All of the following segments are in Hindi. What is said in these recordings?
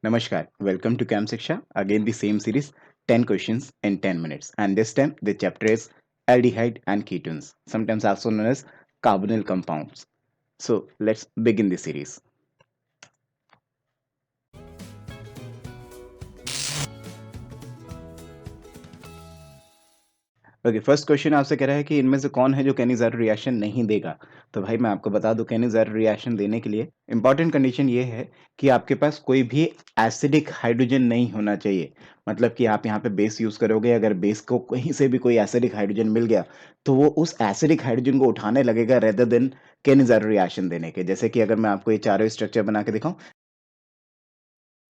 Namaskar, welcome to Camp Shiksha. Again, the same series 10 questions in 10 minutes. And this time, the chapter is aldehyde and ketones, sometimes also known as carbonyl compounds. So, let's begin the series. Okay, first question आपसे कह रहा है कि इनमें से कौन है जो कैनिज़ारो रिएक्शन नहीं देगा। तो भाई मैं आपको बता दूं, कैनिज़ारो रिएक्शन देने के लिए इंपॉर्टेंट कंडीशन ये है कि आपके पास कोई भी एसिडिक हाइड्रोजन नहीं होना चाहिए। मतलब कि आप यहाँ पे बेस यूज करोगे, अगर बेस को कहीं से भी कोई एसिडिक हाइड्रोजन मिल गया तो वो उस एसिडिक हाइड्रोजन को उठाने लगेगा रेदर देन कैनिज़ारो रिएक्शन देने के। जैसे कि अगर मैं आपको ये चारों स्ट्रक्चर बना के दिखाऊं,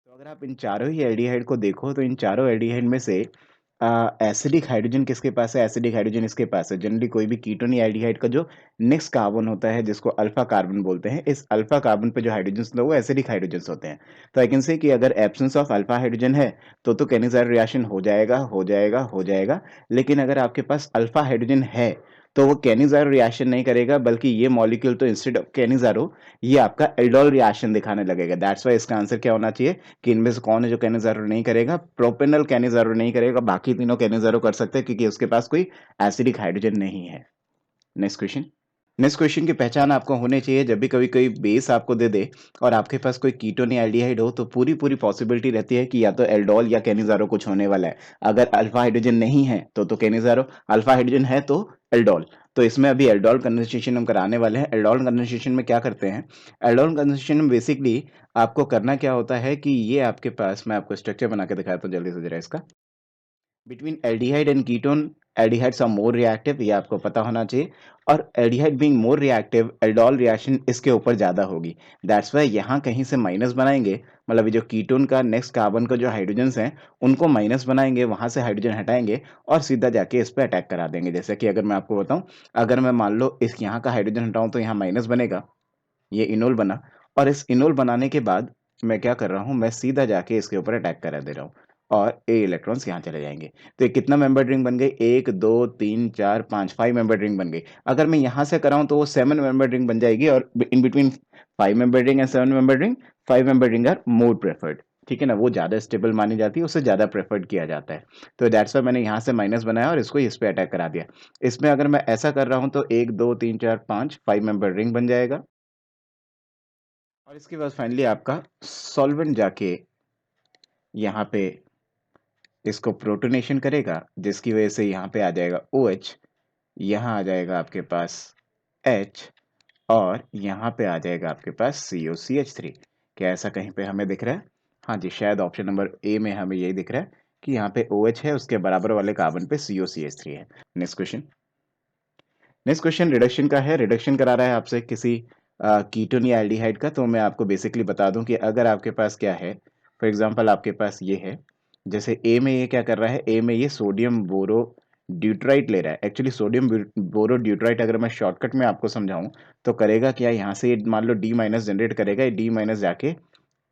तो अगर आप इन चारों ही एल्डिहाइड को देखो तो इन चारों एल्डिहाइड में से एसिडिक हाइड्रोजन किसके पास है? एसिडिक हाइड्रोजन इसके पास है। जनरली कोई भी कीटोन या एल्डिहाइड का जो नेक्स्ट कार्बन होता है, जिसको अल्फा कार्बन बोलते हैं, इस अल्फा कार्बन पे जो हाइड्रोजन होते हैं वो एसिडिक हाइड्रोजन होते हैं। तो आई कैन से कि अगर एब्सेंस ऑफ अल्फा हाइड्रोजन है तो कैनिज़ारो रिएक्शन हो जाएगा, हो जाएगा, हो जाएगा। लेकिन अगर आपके पास अल्फा हाइड्रोजन है तो वो कैनिज़ारो रिएक्शन नहीं करेगा, बल्कि ये मॉलिक्यूल तो इंस्टेड ऑफ कैनिज़ारो ये आपका एल्डोल रिएक्शन दिखाने लगेगा। दैट्स वाई इसका आंसर क्या होना चाहिए कि इनमें से कौन है जो कैनिज़ारो नहीं करेगा? प्रोपेनॉल कैनिज़ारो नहीं करेगा, बाकी तीनों कैनिज़ारो कर सकते हैं क्योंकि उसके पास कोई एसिडिक हाइड्रोजन नहीं है। Next question. नेक्स्ट क्वेश्चन की पहचान आपको होनी चाहिए। जब भी कभी कोई बेस आपको दे दे और आपके पास कोई कीटोन या एल्डिहाइड हो तो पूरी पूरी पॉसिबिलिटी रहती है कि या तो एल्डोल या कैनिज़ारो कुछ होने वाला है। अगर अल्फा हाइड्रोजन नहीं है तो कैनिज़ारो, अल्फा हाइड्रोजन है तो एल्डोल। तो इसमें अभी एल्डोल कंडेंसेशन हम कराने वाले हैं। एल्डोल कंडेंसेशन में क्या करते हैं? एल्डोल कंडेंसेशन में बेसिकली आपको करना क्या होता है कि ये आपके पास, मैं आपको स्ट्रक्चर बना के दिखाता हूँ जल्दी से जरा इसका। Between aldehyde and ketone, aldehydes are more reactive, ये आपको पता होना चाहिए। और aldehyde being more reactive, aldol reaction इसके ऊपर ज़्यादा होगी। दैट्स वाई यहाँ कहीं से माइनस बनाएंगे, मतलब ये जो कीटोन का नेक्स्ट कार्बन का जो हाइड्रोजन्स हैं उनको माइनस बनाएंगे, वहाँ से हाइड्रोजन हटाएंगे और सीधा जाके इस पर अटैक करा देंगे। जैसे कि अगर मैं आपको बताऊँ, अगर मैं मान लो इस यहाँ का हाइड्रोजन हटाऊँ तो यहाँ माइनस बनेगा, ये इनोल बना। और इस इनोल बनाने के बाद मैं क्या कर रहा हूँ, मैं सीधा जाके इसके ऊपर अटैक करा दे रहा हूँ और ए इलेक्ट्रॉन्स यहाँ चले जाएंगे। तो ये कितना मेंबर रिंग बन गई? 1 2 3 4 5 5 मेंबर रिंग बन गई। अगर मैं यहाँ से कराऊँ तो वो 7 मेंबर रिंग बन जाएगी। और in between 5 member ring and 7 member ring, 5 member ring are more preferred. ठीक है ना, वो ज़्यादा स्टेबल मानी जाती है, उससे ज़्यादा प्रेफर्ड किया जाता है। तो दैट्स वाई मैंने यहाँ से माइनस बनाया और इसको इस पे अटैक करा दिया। इसमें अगर मैं ऐसा कर रहा हूँ तो 1 2 3 4 5 5 मेंबर रिंग बन जाएगा। और इसके बाद फाइनली आपका सॉल्वेंट जाके यहाँ पे इसको प्रोटोनेशन करेगा, जिसकी वजह से यहाँ पे आ जाएगा OH, यहाँ आ जाएगा आपके पास H, और यहाँ पे आ जाएगा आपके पास COCH3। क्या ऐसा कहीं पे हमें दिख रहा है? हाँ जी, शायद ऑप्शन नंबर ए में हमें यही दिख रहा है कि यहाँ पे OH है, उसके बराबर वाले कार्बन पे COCH3 है। Next question. Next question reduction का है। रिडक्शन करा रहा है आपसे किसी कीटोन या एल्डिहाइड का। तो मैं आपको बेसिकली बता दूं कि अगर आपके पास क्या है, फॉर एग्जांपल आपके पास ये है। जैसे ए में ये क्या कर रहा है, ए में ये सोडियम बोरो ड्यूट्राइट ले रहा है। एक्चुअली सोडियम बोरो ड्यूट्राइट अगर मैं शॉर्टकट में आपको समझाऊं तो करेगा क्या, यहाँ से ये मान लो डी माइनस जनरेट करेगा, ये डी माइनस जाके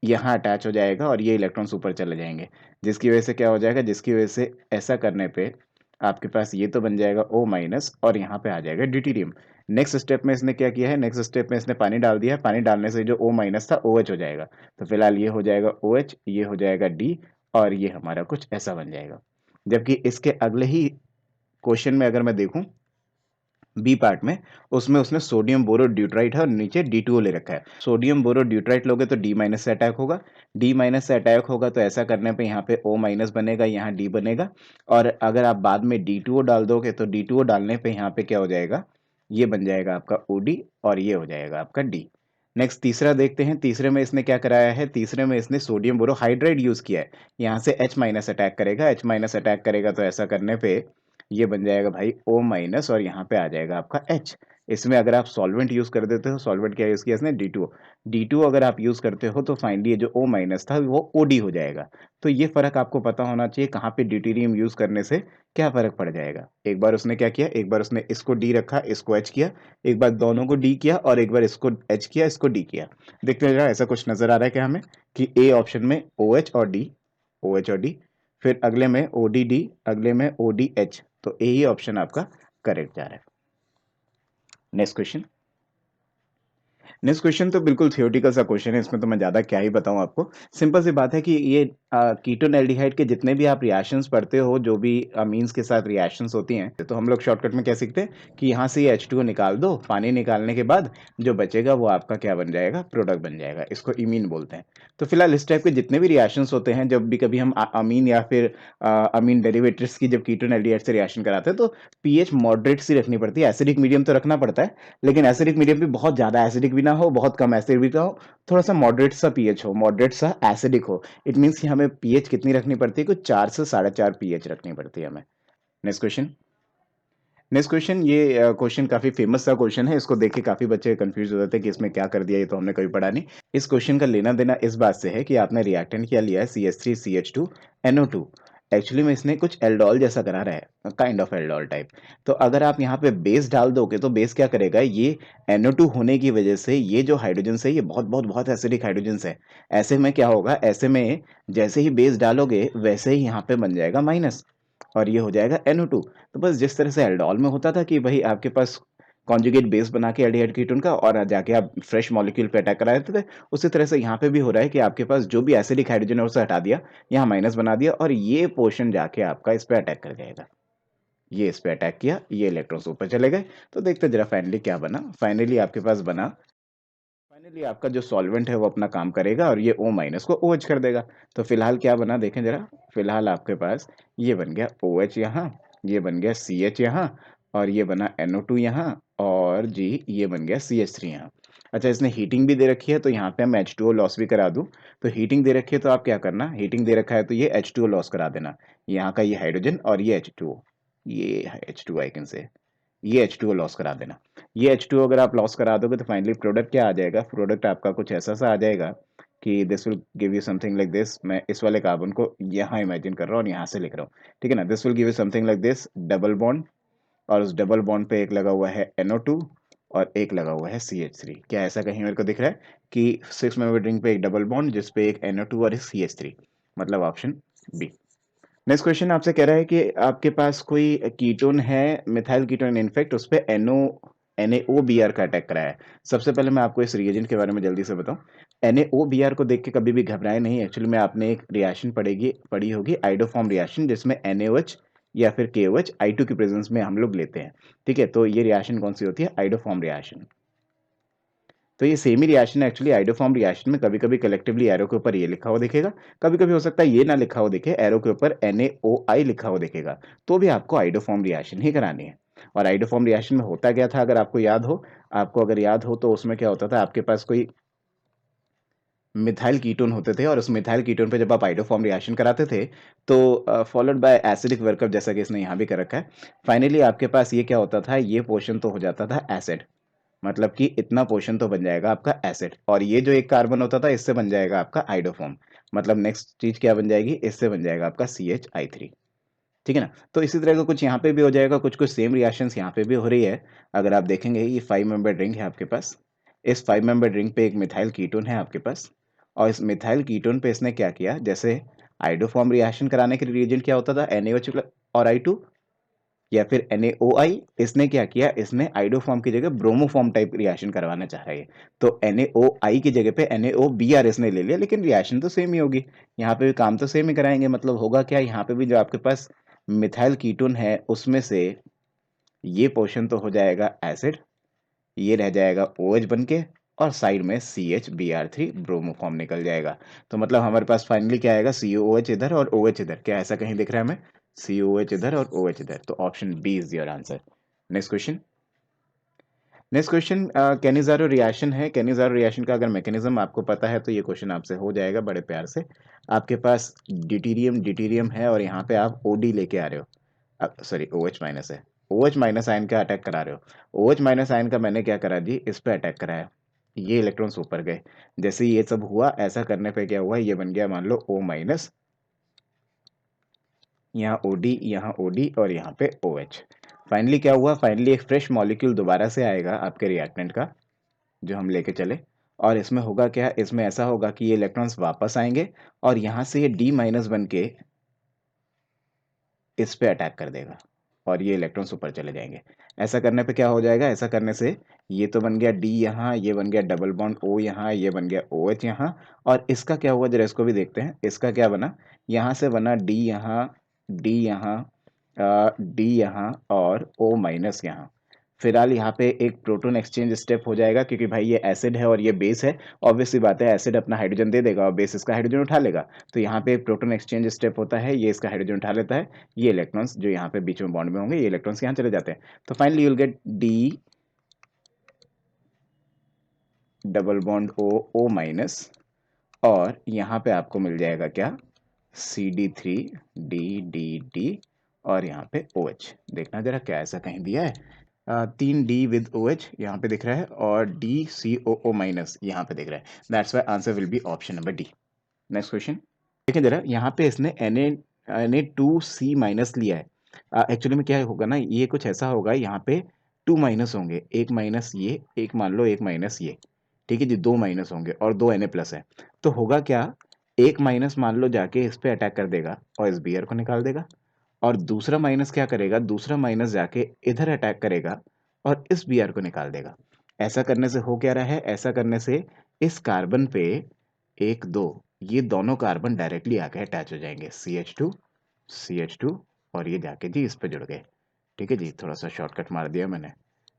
यहाँ अटैच हो जाएगा और ये इलेक्ट्रॉन्स ऊपर चले जाएंगे, जिसकी वजह से क्या हो जाएगा, जिसकी वजह से ऐसा करने पे आपके पास ये तो बन जाएगा O माइनस और यहाँ पे आ जाएगा ड्यूटेरियम। नेक्स्ट स्टेप में इसने क्या किया है, नेक्स्ट स्टेप में इसने पानी डाल दिया है। पानी डालने से जो O माइनस था OH हो जाएगा। तो फिलहाल ये हो जाएगा OH, ये हो जाएगा D, और ये हमारा कुछ ऐसा बन जाएगा। जबकि इसके अगले ही क्वेश्चन में अगर मैं देखूं बी पार्ट में, उसमें उसने सोडियम बोरो ड्यूट्राइट है और नीचे D2O ले रखा है। सोडियम बोरो ड्यूट्राइट लोगे तो D माइनस से अटैक होगा, D माइनस से अटैक होगा तो ऐसा करने पे यहाँ पे O माइनस बनेगा, यहाँ D बनेगा। और अगर आप बाद में D2O डाल दोगे तो D2O डालने पे यहाँ पे क्या हो जाएगा, ये बन जाएगा आपका OD और ये हो जाएगा आपका D। नेक्स्ट तीसरा देखते हैं। तीसरे में इसने क्या कराया है, तीसरे में इसने सोडियम बोरोहाइड्राइड यूज किया है। यहाँ से H माइनस अटैक करेगा, H माइनस अटैक करेगा तो ऐसा करने पे ये बन जाएगा भाई O माइनस और यहाँ पे आ जाएगा आपका H। इसमें अगर आप सॉल्वेंट यूज कर देते हो, सॉल्वेंट क्या यूज किया इसने, D2O। D2O अगर आप यूज करते हो तो फाइनली ये जो O माइनस था वो OD हो जाएगा। तो ये फर्क आपको पता होना चाहिए कहाँ पे ड्यूटेरियम यूज करने से क्या फर्क पड़ जाएगा। एक बार उसने क्या किया, एक बार उसने इसको D रखा, इसको H किया, एक बार दोनों को D किया और एक बार इसको H किया, इसको D किया। देखते हैं ऐसा कुछ नजर आ रहा है क्या हमें कि ए ऑप्शन में OH और D, OH और D, फिर अगले में ODD, अगले में ODH। तो ए ही ऑप्शन आपका करेक्ट जा रहा है। Next question. नेक्स्ट क्वेश्चन तो बिल्कुल थियोरेटिकल सा क्वेश्चन है, इसमें तो मैं ज़्यादा क्या ही बताऊँ आपको। सिंपल सी बात है कि ये कीटोन एल्डिहाइड के जितने भी आप रिएक्शंस पढ़ते हो, जो भी अमीन्स के साथ रिएक्शंस होती हैं, तो हम लोग शॉर्टकट में क्या सीखते हैं कि यहाँ से ये H2O निकाल दो, पानी निकालने के बाद जो बचेगा वो आपका क्या बन जाएगा, प्रोडक्ट बन जाएगा। इसको इमीन बोलते हैं। तो फिलहाल इस टाइप के जितने भी रिएक्शंस होते हैं, जब भी कभी हम अमीन या फिर अमीन डेरिवेटिव्स की जब कीटोन एल्डिहाइड से रिएक्शन कराते हैं, तो पीएच मॉडरेट सी रखनी पड़ती है। एसिडिक मीडियम तो रखना पड़ता है, लेकिन एसिडिक मीडियम भी बहुत ज़्यादा एसिडिक भी ना हो, बहुत कम एसिड भी ना हो, थोड़ा-सा मॉडरेट सा पीएच हो, मॉडरेट सा एसिडिक हो। इट मीन्स कि हमें पीएच कितनी रखनी पड़ती है? कुछ 4 से 4.5 पीएच रखनी पड़ती है हमें। Next question. नेक्स्ट क्वेश्चन, ये क्वेश्चन काफ़ी फेमस सा क्वेश्चन है, इसको देख के काफ़ी बच्चे कन्फ्यूज़ हो जाते हैं कि इसमें क्या कर दिया, ये तो हमने कभी पढ़ा नहीं। इस क्वेश्चन का लेना-देना इस बात से है कि आपने रिएक्टेंट क्या लिया है, CH3CH2 NO2। एक्चुअली में इसने कुछ एल्डोल जैसा करा रहा है, काइंड ऑफ एल्डोल टाइप। तो अगर आप यहाँ पे बेस डाल दोगे तो बेस क्या करेगा, ये NO2 होने की वजह से ये जो हाइड्रोजन्स है ये बहुत एसिडिक हाइड्रोजन्स है। ऐसे में क्या होगा, ऐसे में जैसे ही बेस डालोगे वैसे ही यहाँ पे बन जाएगा माइनस, और ये हो जाएगा NO2। तो बस जिस तरह से एल्डोल में होता था कि भाई आपके पास कॉन्जुगेट बेस बना के एल्डिहाइड कीटोन का और जाके आप फ्रेश मॉलिक्यूल पे अटैक करा देते थे, उसी तरह से यहाँ पे भी हो रहा है कि आपके पास जो भी एसिडिक हाइड्रोजन है उसे हटा दिया, यहाँ माइनस बना दिया, और ये पोर्शन जाके आपका इस पे अटैक कर जाएगा। ये इस पे अटैक किया, ये इलेक्ट्रॉन्स ऊपर चले गए। तो देखते जरा फाइनली क्या बना। फाइनली आपके पास बना, फाइनली आपका जो सॉल्वेंट है वो अपना काम करेगा और ये O माइनस को OH कर देगा। तो फिलहाल क्या बना देखें जरा। फिलहाल आपके पास ये बन गया OH यहाँ, ये बन गया CH यहाँ, और ये बना NO2 यहाँ, और जी ये बन गया CH3 यहाँ। अच्छा, इसने हीटिंग भी दे रखी है तो यहाँ पे मैं H2O लॉस भी करा दूँ। तो हीटिंग दे रखी है तो आप क्या करना, हीटिंग दे रखा है तो ये H2O लॉस करा देना। यहाँ का ये हाइड्रोजन और ये H2O, ये H2O आई कैन से, ये H2O लॉस करा देना। ये H2O अगर आप लॉस करा दोगे तो फाइनली प्रोडक्ट क्या आ जाएगा, प्रोडक्ट आपका कुछ ऐसा सा आ जाएगा कि this will give you something like this. मैं इस वाले कार्बन को यहाँ इमेजिन कर रहा हूँ और यहाँ से लिख रहा हूँ, ठीक है ना। This will give you something like this, double bond, और उस डबल बॉन्ड पे एक लगा हुआ है NO2 और एक लगा हुआ है CH3। क्या ऐसा कहीं मेरे को दिख रहा है कि 6 मेंबर रिंग पे एक डबल बॉन्ड जिसपे एक NO2 और एक CH3, मतलब ऑप्शन बी। नेक्स्ट क्वेश्चन आपसे कह रहा है कि आपके पास कोई कीटोन है, मिथाइल कीटोन इनफेक्ट, उस पे NaOBr का अटैक कराया है। सबसे पहले मैं आपको इस रिएजेंट के बारे में जल्दी से बताऊं। NaOBr को देख के कभी भी घबराए नहीं। एक्चुअली में आपने एक रिएक्शन पढ़ी होगी, आइडोफॉर्म रिएक्शन, जिसमें NaOH या फिर KOH I2 की प्रेजेंस में हम लोग लेते हैं। ठीक है, तो ये रिएक्शन कौन सी होती है, आइडोफॉर्म रिएक्शन। तो ये सेम ही रिएक्शन है एक्चुअली। आइडोफॉर्म रिएक्शन में कभी कभी कलेक्टिवली एरो के ऊपर ये लिखा हुआ दिखेगा, कभी कभी हो सकता है ये ना लिखा हुआ दिखे, एरो के ऊपर NaOI लिखा हुआ दिखेगा, तो भी आपको आइडोफॉर्म रिएक्शन ही करानी है। और आइडोफॉर्म रिएक्शन में होता क्या था, अगर आपको याद हो, तो उसमें क्या होता था, आपके पास कोई मिथाइल कीटोन होते थे और उस मिथाइल कीटोन पे जब आप आइडोफॉर्म रिएक्शन कराते थे तो फॉलोड बाय एसिडिक वर्कअप, जैसा कि इसने यहाँ भी कर रखा है। फाइनली आपके पास ये क्या होता था, ये पोर्शन तो हो जाता था एसिड, मतलब कि इतना पोर्शन तो बन जाएगा आपका एसिड, और ये जो एक कार्बन होता था इससे बन जाएगा आपका आइडोफॉर्म। मतलब नेक्स्ट चीज क्या बन जाएगी, इससे बन जाएगा आपका CHI3। ठीक है ना। तो इसी तरह का कुछ यहाँ पे भी हो जाएगा, कुछ कुछ सेम रिएक्शंस यहाँ पे भी हो रही है। अगर आप देखेंगे ये 5 मेंबर रिंग है आपके पास, इस 5 मेंबर रिंग पे एक मिथाइल कीटोन है आपके पास, और इस मिथाइल कीटोन पे इसने क्या किया, जैसे आइडोफॉर्म रिएक्शन कराने के लिए रिएजेंट क्या होता था, NaOH और I2 या फिर NaOI, इसने क्या किया, इसने आइडोफॉर्म की जगह ब्रोमोफॉर्म टाइप रिएक्शन करवाना चाह रहा है। तो NaOI की जगह पे NaOBr इसने ले लिया, लेकिन रिएक्शन तो सेम ही होगी। यहाँ पे भी काम तो सेम ही कराएंगे। मतलब होगा क्या, यहाँ पे भी जो आपके पास मिथाइल कीटोन है उसमें से ये पोर्शन तो हो जाएगा एसिड, ये रह जाएगा OH बन के, और साइड में CHBr3 ब्रोमोफॉर्म निकल जाएगा। तो मतलब हमारे पास फाइनली क्या आएगा, COOH इधर और OH इधर। क्या ऐसा कहीं दिख रहा है हमें, COOH इधर और OH इधर। तो option B is your answer. Next question. Next question Cannizzaro reaction है। कैनिजारो रिएक्शन का अगर मैकेनिज्म आपको पता है तो ये क्वेश्चन आपसे हो जाएगा बड़े प्यार से। आपके पास ड्यूटेरियम ड्यूटेरियम है और यहाँ पे आप OD लेके आ रहे हो, सॉरी OH माइनस है, OH माइनस आयन का अटैक करा रहे हो। OH माइनस आयन का मैंने क्या करा जी, इस पे अटैक कराया, ये इलेक्ट्रॉन्स ऊपर गए। जैसे ये सब हुआ, ऐसा करने पे क्या हुआ, ये बन गया मान लो O माइनस, यहाँ OD, यहाँ OD और यहाँ पे OH। फाइनली क्या हुआ, फाइनली एक फ्रेश मॉलिक्यूल दोबारा से आएगा आपके रिएक्टेंट का, जो हम लेके चले, और इसमें होगा क्या, इसमें ऐसा होगा कि ये इलेक्ट्रॉन्स वापस आएंगे और यहाँ से ये D माइनस बन के इस पे अटैक कर देगा और ये इलेक्ट्रॉन्स ऊपर चले जाएंगे। ऐसा करने पे क्या हो जाएगा, ऐसा करने से ये तो बन गया डी यहाँ, ये बन गया डबल बॉन्ड ओ यहाँ, ये बन गया ओ एच यहाँ, और इसका क्या हुआ जरा इसको भी देखते हैं। इसका क्या बना, यहाँ से बना डी यहाँ, डी यहाँ, डी यहाँ और ओ माइनस यहाँ। फिलहाल यहाँ पे एक प्रोटॉन एक्सचेंज स्टेप हो जाएगा, क्योंकि भाई ये एसिड है और ये बेस है। ऑब्वियसली बात है, एसिड अपना हाइड्रोजन दे देगा और बेस इसका हाइड्रोजन उठा लेगा। तो यहाँ पे एक प्रोटॉन एक्सचेंज स्टेप होता है, ये इसका हाइड्रोजन उठा लेता है, ये इलेक्ट्रॉन्स जो यहाँ पे बीच में बॉन्ड में होंगे, ये इलेक्ट्रॉन्स यहाँ चले जाते हैं। तो finally you will get D double bond O O minus, और यहाँ पे आपको मिल जाएगा क्या, C D three D D D, और यहाँ पे ओ एच। देखना जरा क्या ऐसा कहीं दिया है, 3D विद ओ एच यहाँ पे दिख रहा है, और डी सी ओ ओ माइनस यहाँ पे दिख रहा है। That's why answer will be option number D. Next question देखिए जरा, यहाँ पे इसने Na2C माइनस लिया है। एक्चुअली में क्या होगा ना, ये कुछ ऐसा होगा, यहाँ पे 2 माइनस होंगे, एक माइनस ये, एक मान लो एक माइनस ये, ठीक है जी, 2 माइनस होंगे और 2 Na प्लस है। तो होगा क्या, एक माइनस मान लो जाके इस पे अटैक कर देगा और इस Br को निकाल देगा, और दूसरा माइनस क्या करेगा, दूसरा माइनस जाके इधर अटैक करेगा और इस Br को निकाल देगा। ऐसा करने से हो क्या रहा है, ऐसा करने से इस कार्बन पे 1 2 ये दोनों कार्बन डायरेक्टली आके अटैच हो जाएंगे, CH2 और ये जाके जी इस पे जुड़ गए। ठीक है जी, थोड़ा सा शॉर्टकट मार दिया मैंने,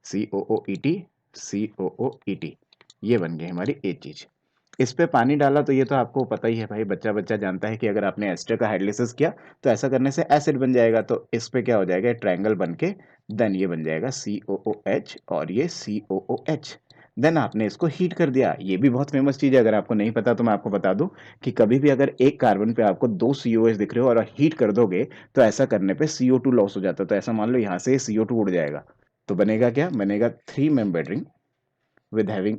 COOET COOET, ये बन गई हमारी एक चीज। इस पे पानी डाला तो ये तो आपको पता ही है भाई, बच्चा बच्चा जानता है कि अगर आपने एस्टर का हाइड्रोलिसिस किया तो ऐसा करने से एसिड बन जाएगा। तो इस पे क्या हो जाएगा, ट्रायंगल बन के देन ये बन जाएगा COOH और ये COOH। देन आपने इसको हीट कर दिया। ये भी बहुत फेमस चीज़ है, अगर आपको नहीं पता तो मैं आपको बता दूं कि कभी भी अगर एक कार्बन पे आपको 2 COH दिख रहे हो और हीट कर दोगे तो ऐसा करने पे CO2 लॉस हो जाता है। तो ऐसा मान लो यहाँ से CO2 उड़ जाएगा, तो बनेगा क्या, बनेगा 3 membered ring with having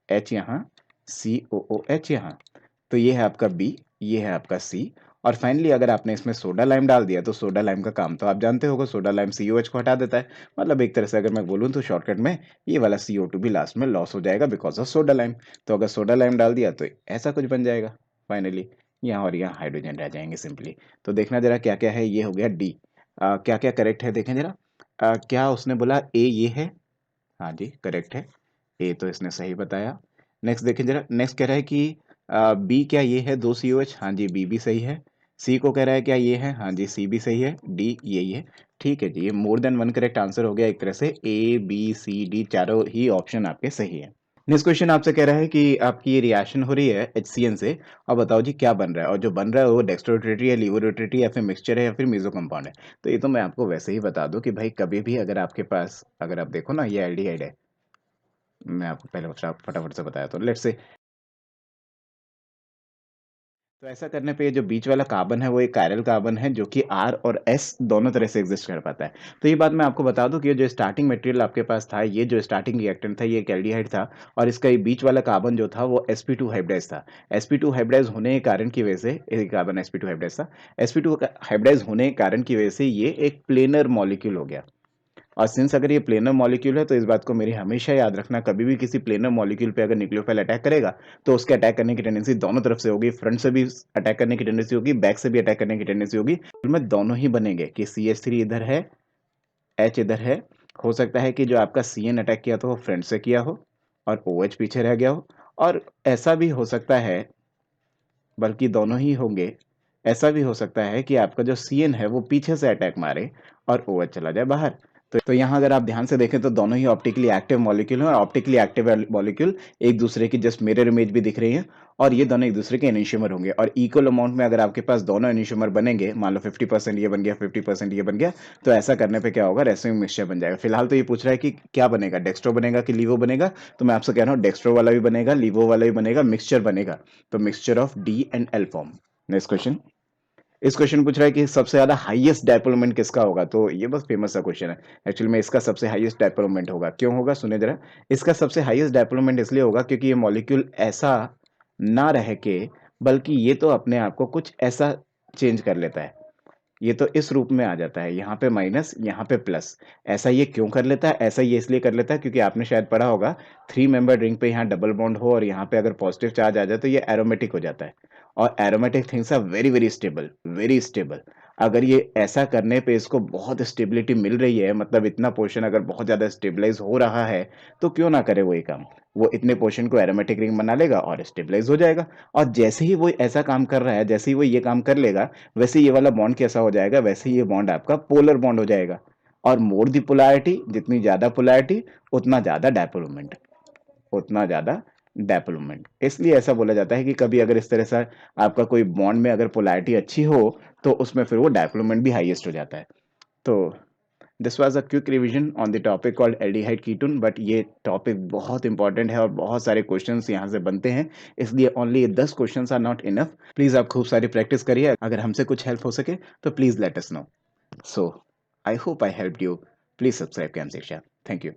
H यहाँ, COOH यहाँ। तो ये है आपका बी, ये है आपका सी, और फाइनली अगर आपने इसमें सोडा लाइम डाल दिया तो सोडा लाइम का काम तो आप जानते होगा, सोडा लाइम COH को हटा देता है। मतलब एक तरह से अगर मैं बोलूँ तो शॉर्टकट में ये वाला CO2 भी लास्ट में लॉस हो जाएगा बिकॉज ऑफ सोडा लाइम। तो अगर सोडा लाइम डाल दिया तो ऐसा कुछ बन जाएगा फाइनली, यहाँ और यहाँ हाइड्रोजन रह जाएंगे सिंपली। तो देखना जरा क्या क्या है, ये हो गया डी। क्या क्या करेक्ट है देखें जरा। क्या उसने बोला ए ये है, हाँ जी करेक्ट है, ए तो इसने सही बताया। नेक्स्ट देखें जरा, नेक्स्ट कह रहा है कि बी क्या ये है 2 COH, हाँ जी बी भी सही है। सी को कह रहा है क्या ये है, हाँ जी सी भी सही है। डी यही है, ठीक है जी, ये more than one correct answer हो गया एक तरह से। A B C D चारों ही ऑप्शन आपके सही है। नेक्स्ट क्वेश्चन आपसे कह रहा है कि आपकी ये रिएक्शन हो रही है HCN से, और बताओ जी क्या बन रहा है, और जो बन रहा है वो डेक्स्ट्रोरोटेटरी है, लिवोरोटेटरी, या फिर मिक्सचर है, या फिर मीजो कंपाउंड है। तो ये तो मैं आपको वैसे ही बता दूं कि भाई कभी भी अगर आपके पास, अगर आप देखो ना ये एल्डिहाइड है, मैं आपको पहले फटाफट से बताया, तो लेट्स से, तो ऐसा करने पे ये जो बीच वाला कार्बन है वो एक कायरल कार्बन है जो कि R और S दोनों तरह से एग्जिस्ट कर पाता है। तो ये बात मैं आपको बता दूं कि ये जो स्टार्टिंग मटेरियल आपके पास था, ये जो स्टार्टिंग रिएक्टेंट था, ये एक एल्डिहाइड था, और इसका ये बीच वाला कार्बन जो था वो sp2 हाइब्रिडाइज था। sp2 हाइब्रिडाइज होने के कारण की वजह से, ये कार्बन sp2 हाइब्रिडाइज था, sp2 हाइब्रिडाइज होने के कारण की वजह से ये एक प्लेनर मॉलिक्यूल हो गया। और सिंस अगर ये प्लेनर मॉलिक्यूल है तो इस बात को मेरी हमेशा याद रखना, कभी भी किसी प्लेनर मॉलिक्यूल पे अगर न्यूक्लियोफाइल अटैक करेगा तो उसके अटैक करने की टेंडेंसी दोनों तरफ से होगी, फ्रंट से भी अटैक करने की टेंडेंसी होगी, बैक से भी अटैक करने की टेंडेंसी होगी। में दोनों ही बनेंगे कि CH3 इधर है, H इधर है। हो सकता है कि जो आपका CN अटैक किया था वो फ्रंट से किया हो और OH पीछे रह गया हो, और ऐसा भी हो सकता है, बल्कि दोनों ही होंगे, ऐसा भी हो सकता है कि आपका जो CN है वो पीछे से अटैक मारे और OH चला जाए बाहर। तो यहाँ अगर आप ध्यान से देखें तो दोनों ही ऑप्टिकली एक्टिव मॉलिक्यूल हैं, और ऑप्टिकली एक्टिव मॉलिक्यूल एक दूसरे की जस्ट मिरर इमेज भी दिख रही है, और ये दोनों एक दूसरे के एनिशियमर होंगे। और इक्वल अमाउंट में अगर आपके पास दोनों एनिशियमर बनेंगे, मान लो 50% ये बन गया, 50% ये बन गया, तो ऐसा करने पे क्या होगा, रेसिंग मिक्सचर बन जाएगा। फिलहाल तो ये पूछ रहा है कि क्या बनेगा, डेक्स्ट्रो बनेगा कि लीवो बनेगा, तो मैं आपसे कह रहा हूँ डेक्स्ट्रो वाला भी बनेगा, लीवो वाला भी बनेगा, मिक्सचर बनेगा। तो mixture of D and L form. Next question, इस क्वेश्चन पूछ रहा है कि सबसे ज्यादा हाईएस्ट डायपोल मोमेंट किसका होगा। तो ये बस फेमस सा क्वेश्चन है। एक्चुअली में इसका सबसे हाईएस्ट डायपोल मोमेंट होगा, क्यों होगा सुने जरा। इसका सबसे हाईएस्ट डायपोल मोमेंट इसलिए होगा क्योंकि ये मॉलिक्यूल ऐसा ना रह के, बल्कि ये तो अपने आप को कुछ ऐसा चेंज कर लेता है, ये तो इस रूप में आ जाता है, यहाँ पे माइनस यहाँ पे प्लस। ऐसा ये क्यों कर लेता है, ऐसा ये इसलिए कर लेता है क्योंकि आपने शायद पढ़ा होगा 3 मेंबर रिंग पे यहाँ डबल बॉन्ड हो और यहाँ पे अगर पॉजिटिव चार्ज आ जाए तो ये एरोमेटिक हो जाता है, और aromatic things are very very stable, very stable. अगर ये ऐसा करने पे इसको बहुत स्टेबिलिटी मिल रही है, मतलब इतना पोर्शन अगर बहुत ज़्यादा स्टेबलाइज़ हो रहा है, तो क्यों ना करे वो ये काम? वो इतने पोर्शन को एरोमेटिक रिंग बना लेगा और स्टेबलाइज़ हो जाएगा। और जैसे ही वो ऐसा काम कर रहा है, जैसे ही वो ये काम कर लेगा, वैसे ही ये वाला बॉन्ड कैसा हो जाएगा? वैसे ही ये बॉन्ड आपका पोलर बॉन्ड हो जाएगा। और मोर द पोलैरिटी, जितनी ज़्यादा पोलैरिटी, उतना ज़्यादा डायपोलमेंट, उतना ज़्यादा डेवलपमेंट। इसलिए ऐसा बोला जाता है कि कभी अगर इस तरह से आपका कोई बॉन्ड में अगर पोलैरिटी अच्छी हो, तो उसमें फिर वो डेवलपमेंट भी हाईएस्ट हो जाता है। तो this was a quick revision on the topic called aldehyde ketone, but ये टॉपिक बहुत इंपॉर्टेंट है और बहुत सारे क्वेश्चंस यहाँ से बनते हैं, इसलिए only 10 questions are not enough. Please आप खूब सारी प्रैक्टिस करिए। अगर हमसे कुछ हेल्प हो सके तो please let us know. So I hope I helped you. Please subscribe ज्ञान शिक्षा। Thank you.